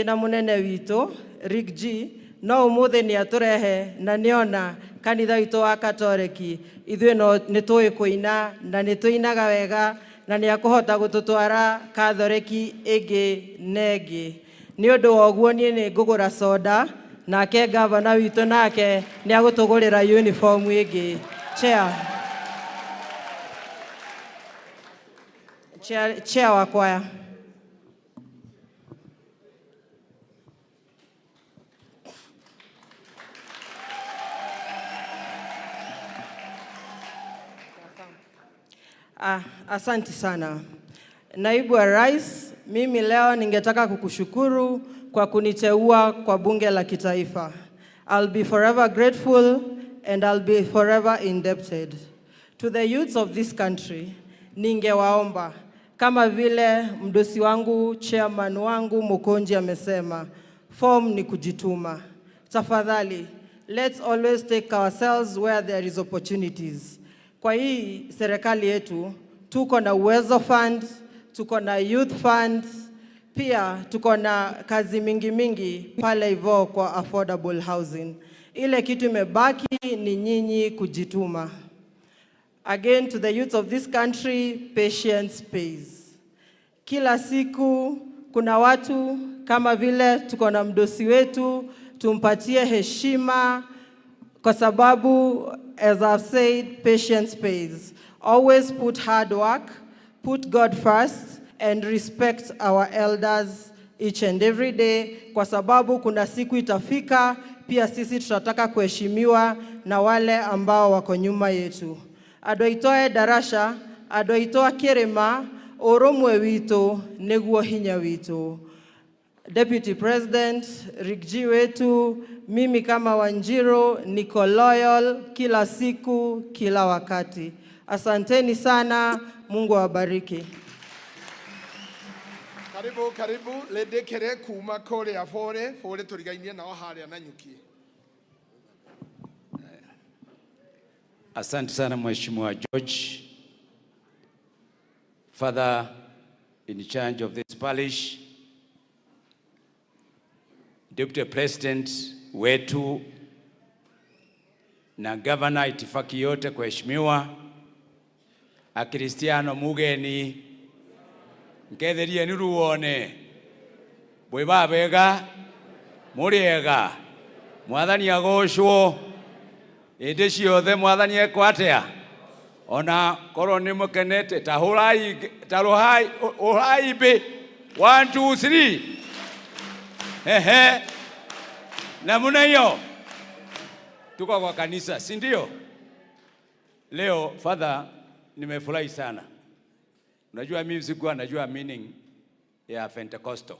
na munene wito Rick G no umuthi ni aturehe na niona kanitha wito wa Katoliki ithuĩ no nitũĩ kuina na nitũinaga wega na ni akuhota gututwara Katoliki ĩngĩ na ĩngĩ. Ni ũndũ wa ũguo niĩ nĩ ngũgũra soda nake gavana witũ nake ni agũtũgũrĩra uniform ĩngĩ. Chair wa kwaya. Asante sana. Naibu wa Rais, mimi leo ningetaka kukushukuru kwa kuniteua kwa bunge la kitaifa. I'll be forever grateful and I'll be forever indebted. To the youths of this country, ningewaomba kama vile mdosi wangu, chairman wangu Mukonji amesema, form ni kujituma. Tafadhali, let's always take ourselves where there is opportunities. Kwa hii serikali yetu, tuko na Uwezo Fund, tuko na Youth Fund, pia tuko na kazi mingi pale hivyo kwa affordable housing. Ile kitu imebaki ni nyinyi kujituma. Again, to the youth of this country, patience pays. Kila siku kuna watu kama vile tuko na mdosi wetu, tumpatie heshima kwa sababu, as I've said, patience pays. Always put hard work, put God first, and respect our elders each and every day, kwa sababu kuna siku itafika, pia sisi tutataka kuheshimiwa na wale ambao wako nyuma yetu. Adoitoe darasha, adoitoa kirema, oromwe wito, neguo hinya wito. Deputy President, Rick G wetu, mimi kama Wanjiru, niko loyal kila siku, kila wakati. Asanteni sana, Mungu awabariki. Karibu, ledekere kuma kore afore, fore turigainie nao haria na nyuki. Asante sana Mheshimiwa George, Father in charge of this parish, Deputy President wetu na Governor itifaki yote kuheshimiwa, Akristiano mugeni nketherie ni ruone bwe babega muriega mwathani agocwo indi ciothe mwathani ekwatea ona korwo ni mukenete tahurai be 1 2 3 namuna hiyo tuko kwa kanisa, si ndio? Leo Father, nimefurahi sana. Unajua mimi sikuwa najua meaning ya Pentecostal.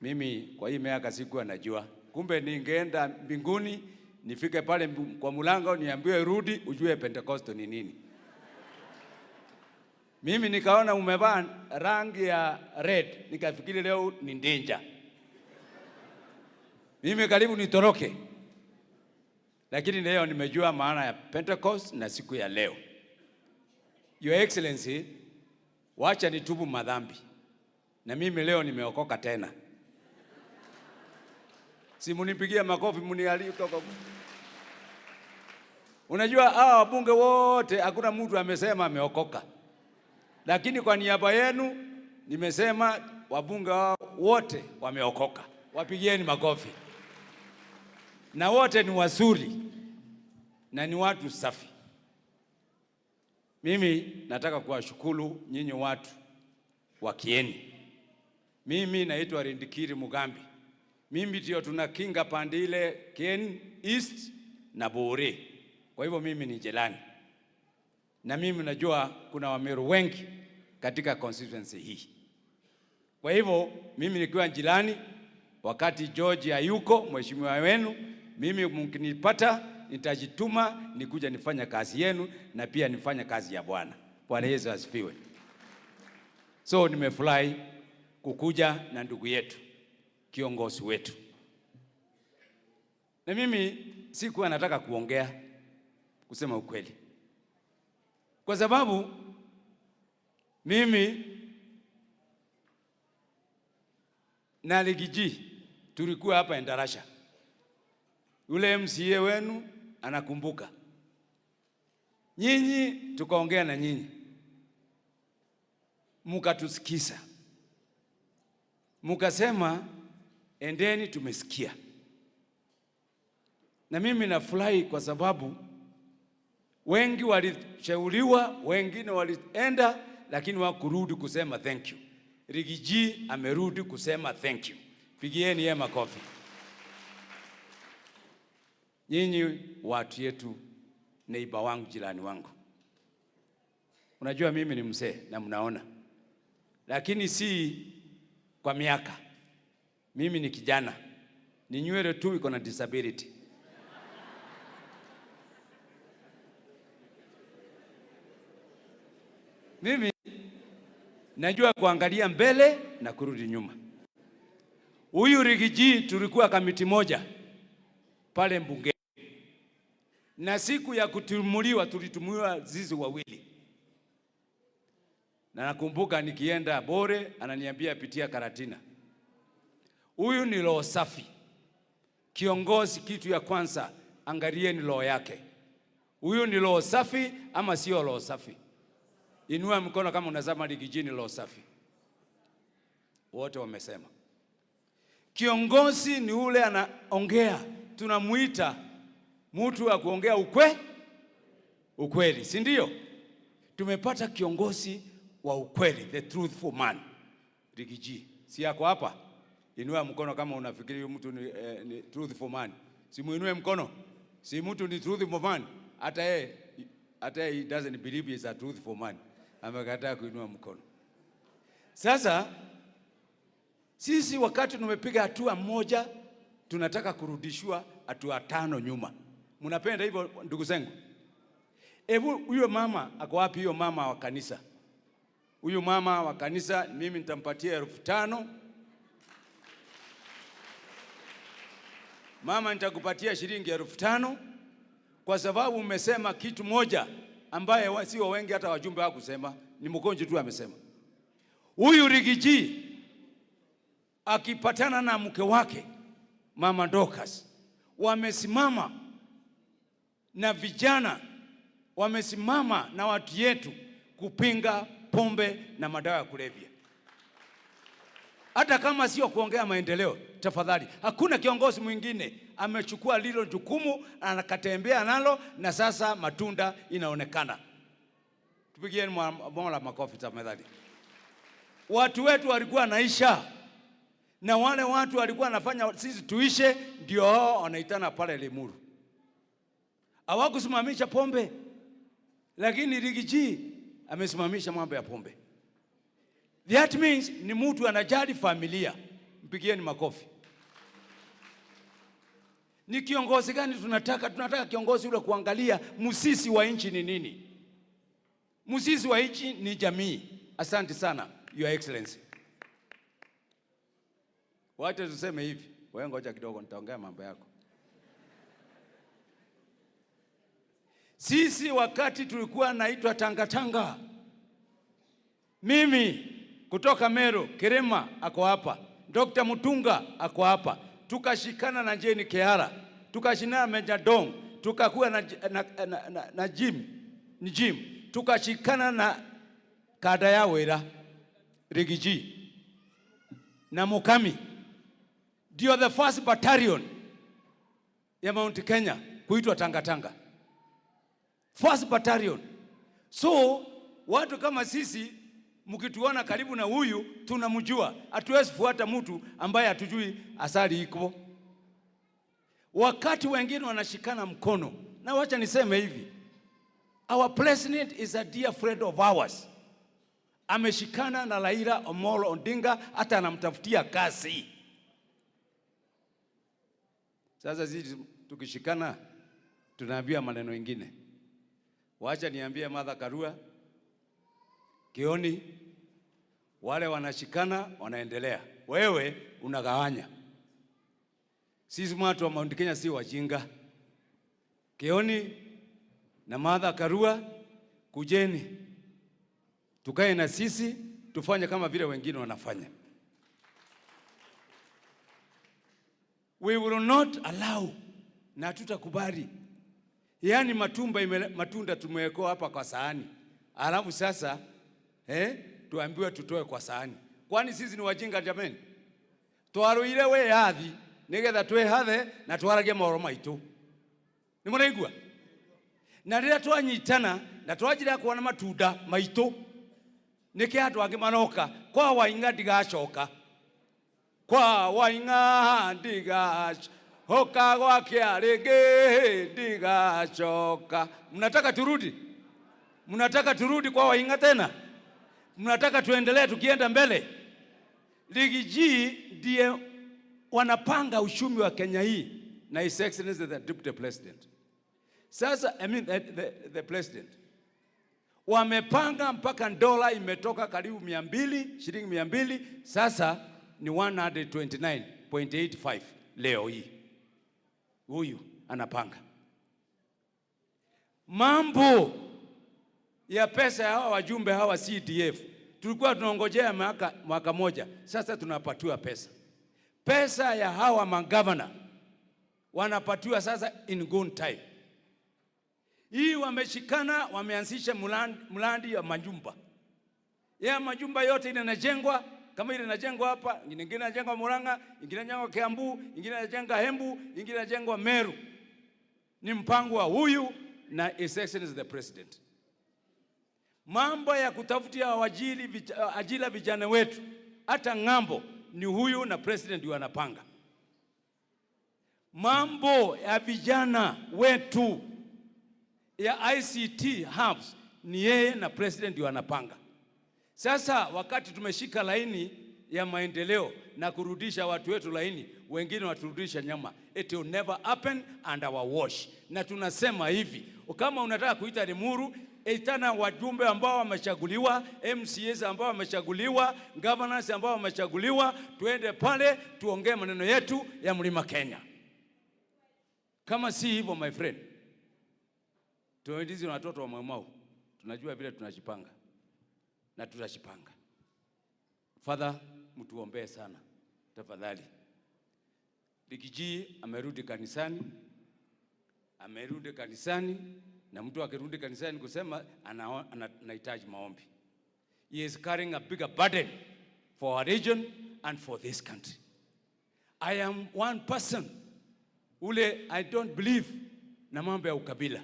Mimi kwa hii miaka sikuwa najua. Kumbe ningeenda mbinguni, nifike pale kwa mlango niambiwe rudi ujue Pentecostal ni nini. Mimi nikaona umevaa rangi ya red, nikafikiri leo ni danger. Mimi karibu nitoroke. Lakini leo nimejua maana ya Pentecost na siku ya leo. Your Excellency, wacha nitubu madhambi. Na mimi leo nimeokoka tena. Si munipigia makofi muniali kutoka. Unajua hawa wabunge wote hakuna mtu amesema ameokoka. Lakini kwa niaba yenu nimesema wabunge wote wameokoka. Wapigieni makofi. Na wote ni wazuri na ni watu safi. Mimi nataka kuwashukuru nyinyi watu wa Kieni. Mimi naitwa Rindikiri Mugambi. Mimi ndio tunakinga pande ile Kieni East na Bore. Kwa hivyo mimi ni jirani. Na mimi najua kuna Wameru wengi katika constituency hii. Kwa hivyo mimi nikiwa jirani, wakati George hayuko mheshimiwa wenu, mimi mkinipata nitajituma nikuja nifanya kazi yenu na pia nifanya kazi ya Bwana. Bwana Yesu asifiwe. So nimefurahi kukuja na ndugu yetu, kiongozi wetu. Na mimi sikuwa nataka kuongea, kusema ukweli. Kwa sababu mimi na Rigiji tulikuwa hapa Endarasha. Ule MCA wenu anakumbuka. Nyinyi tukaongea na nyinyi, mukatusikiza, mukasema endeni, tumesikia. Na mimi nafurahi kwa sababu wengi walishauriwa, wengine walienda, lakini wakurudi kusema thank you. Rigiji amerudi kusema thank you. Pigieni yeye makofi. Nyinyi watu yetu, neighbor wangu, jirani wangu. Unajua mimi ni mzee na mnaona, lakini si kwa miaka. Mimi ni kijana, ni nywele tu iko na disability. Mimi najua kuangalia mbele na kurudi nyuma. Huyu Rigiji tulikuwa kamiti moja pale mbunge, na siku ya kutumuliwa tulitumuliwa zizi wawili. Na nakumbuka nikienda Bore ananiambia pitia Karatina. Huyu ni roho safi. Kiongozi, kitu ya kwanza angalieni roho yake. Huyu ni roho safi ama sio roho safi? Inua mkono kama unasema Rigiji ni roho safi. Wote wamesema. Kiongozi ni ule anaongea, tunamuita mtu wa kuongea ukweli, si ndio? Tumepata kiongozi wa ukweli, the truthful man. Rigiji, si yako hapa? Inua mkono kama unafikiri huyu mtu ni truthful man. Si muinue mkono. Si mtu ni truthful man. Hata yeye he doesn't believe he is a truthful man. Amekataa kuinua mkono. Sasa sisi wakati tumepiga hatua moja, tunataka kurudishwa hatua 5 nyuma. Mnapenda hivyo ndugu zangu? Hebu huyo mama ako wapi? Huyo mama wa kanisa. Huyo mama wa kanisa mimi nitampatia 5,000. Mama, nitakupatia shilingi 5,000 kwa sababu umesema kitu moja ambaye sio wengi hata wajumbe hawakusema, ni Mkonji tu amesema. Huyu Rigiji akipatana na mke wake Mama Dorcas, wamesimama na vijana, wamesimama na watu yetu kupinga pombe na madawa ya kulevya. Hata kama sio kuongea maendeleo, tafadhali, hakuna kiongozi mwingine amechukua lilo jukumu anakatembea nalo na sasa matunda inaonekana. Tupigieni Mola makofi tafadhali. Watu wetu walikuwa naisha, na wale watu walikuwa nafanya sisi tuishe, ndio hao wanaitana pale Limuru. Hawakusimamisha pombe, lakini Rigiji amesimamisha mambo ya pombe. That means ni mtu anajali familia. Mpigieni makofi. Ni kiongozi gani tunataka? Tunataka kiongozi ule kuangalia msisi wa nchi ni nini. Msisi wa nchi ni jamii. Asante sana Your Excellency. Wacha tuseme hivi. Wewe ngoja kidogo nitaongea mambo yako. Sisi wakati tulikuwa naitwa Tangatanga, mimi kutoka Meru, Kirema ako hapa, Dr. Mutunga ako hapa, tukashikana na Jane Keara, tukashikana na Meja Dong, tukakuwa na Jim, tukashikana na Kada ya Wera, Rigiji na Mukami. Ndio the first battalion ya Mount Kenya kuitwa Tangatanga. First battalion. So watu kama sisi mkituona karibu na huyu tunamjua. Hatuwezi fuata mtu ambaye hatujui asali iko. Wakati wengine wanashikana mkono, na wacha niseme hivi, our president is a dear friend of ours. Ameshikana na Raila Amolo Odinga, hata anamtafutia kazi. Sasa sisi tukishikana tunaambia maneno mengine. Wacha niambie Martha Karua, Kioni, wale wanashikana wanaendelea. Wewe unagawanya. Sisi watu wa Mount Kenya si wajinga. Kioni na Martha Karua, kujeni. Tukae na sisi, tufanye kama vile wengine wanafanya. We will not allow, na tutakubali. Yaani matunda tumewekwa hapa kwa sahani. Alafu sasa tuambiwe tutoe kwa sahani. Kwani sisi ni wajinga jameni? Twaruire we yathi nigetha twehathe na twarage maoro maitu. Ni muraigua? Na rĩrĩa twanyitana na twajira kuona matunda maitu niki andu angi manoka kwa Wainga ndigacoka. Kwa Wainga ndigacoka gwake rĩngĩ ndigacoka. Mnataka turudi? Mnataka turudi kwa Wainga tena? Mnataka tuendelee tukienda mbele? Rigiji ndiye wanapanga uchumi wa Kenya hii na His Excellency the Deputy President. Sasa the President wamepanga mpaka dola imetoka karibu 200, shilingi 200, sasa ni 129.85 leo hii. Huyu anapanga mambo ya pesa ya hawa wajumbe hawa CDF. Tulikuwa tunaongojea mwaka moja, sasa tunapatiwa pesa. Pesa ya hawa magavana wanapatiwa sasa in good time. Hii wameshikana, wameanzisha mlandi ya majumba. Ya majumba yote ile inajengwa, kama ile inajengwa hapa, nyingine inajengwa Murang'a, nyingine inajengwa Kiambu, nyingine inajengwa Embu, nyingine inajengwa Meru. Ni mpango wa huyu na His Excellency the President. Mambo ya kutafutia ajira vijana wetu hata ng'ambo ni huyu na President ndio anapanga. Mambo ya vijana wetu ya ICT hubs ni yeye na President ndio anapanga. Sasa wakati tumeshika laini ya maendeleo na kurudisha watu wetu laini, wengine waturudisha nyama. It will never happen under our watch. Na tunasema hivi, kama unataka kuita Limuru, itana wajumbe ambao wamechaguliwa, MCAs ambao wamechaguliwa, governors ambao wamechaguliwa, tuende pale tuongee maneno yetu ya Mlima Kenya. Kama si hivyo my friend, tuendizi na watoto wa Mau, tunajua vile tunajipanga na tutashipanga. Father, mtuombee sana tafadhali. Rigiji amerudi kanisani, na mtu akirudi kanisani kusema anahitaji maombi. He is carrying a bigger burden for our region and for this country. I am one person I don't believe na mambo ya ukabila.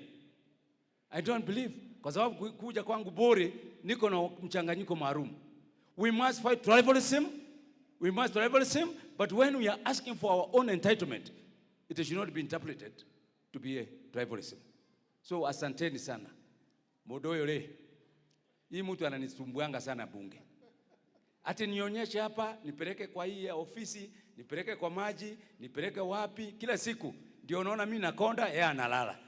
I don't believe, kwa sababu kuja kwangu bure niko na mchanganyiko maalum. We must fight tribalism. But when we are asking for our own entitlement, it should not be interpreted to be a tribalism. So asanteni sana. Modoyo le. Hii mtu ananisumbuanga sana bunge. Ati nionyeshe hapa, nipeleke kwa hii ofisi, nipeleke kwa maji, nipeleke wapi, kila siku. Ndio unaona mimi nakonda, yeye analala.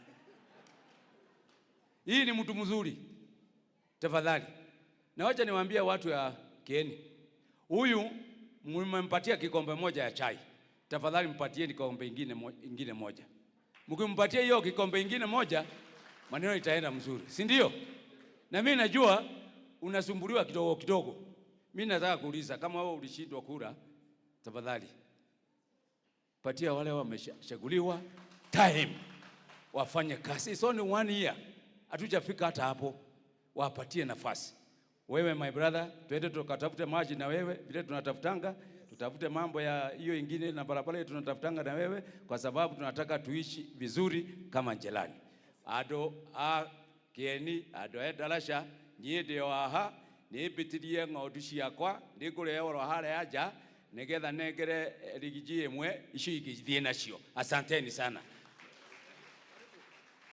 Hii ni mtu mzuri. Tafadhali. Na wacha niwaambie watu ya Kieni. Huyu mmempatia kikombe moja ya chai. Tafadhali mpatieni kikombe ingine moja. Mkimpatia hiyo kikombe ingine moja, maneno itaenda mzuri. Si ndio? Na mimi najua unasumbuliwa kidogo kidogo. Mimi nataka kuuliza, kama wewe ulishindwa kura, tafadhali patia wale wameshaguliwa time wafanye kazi. It's only 1 year. Hatujafika hata hapo. Wapatie nafasi. Wewe my brother, twende tukatafute maji na wewe, vile tunatafutanga, tutafute mambo ya hiyo ingine na barabara tunatafutanga na wewe, kwa sababu tunataka tuishi vizuri kama Njelani. Ado Kieni, ado edalasha, nyede waha, nibitirie ng'ondu ciakwa, ndigure oro hare aja, nigetha negere Rigiji emwe icio ingithie nacio. Asanteni sana.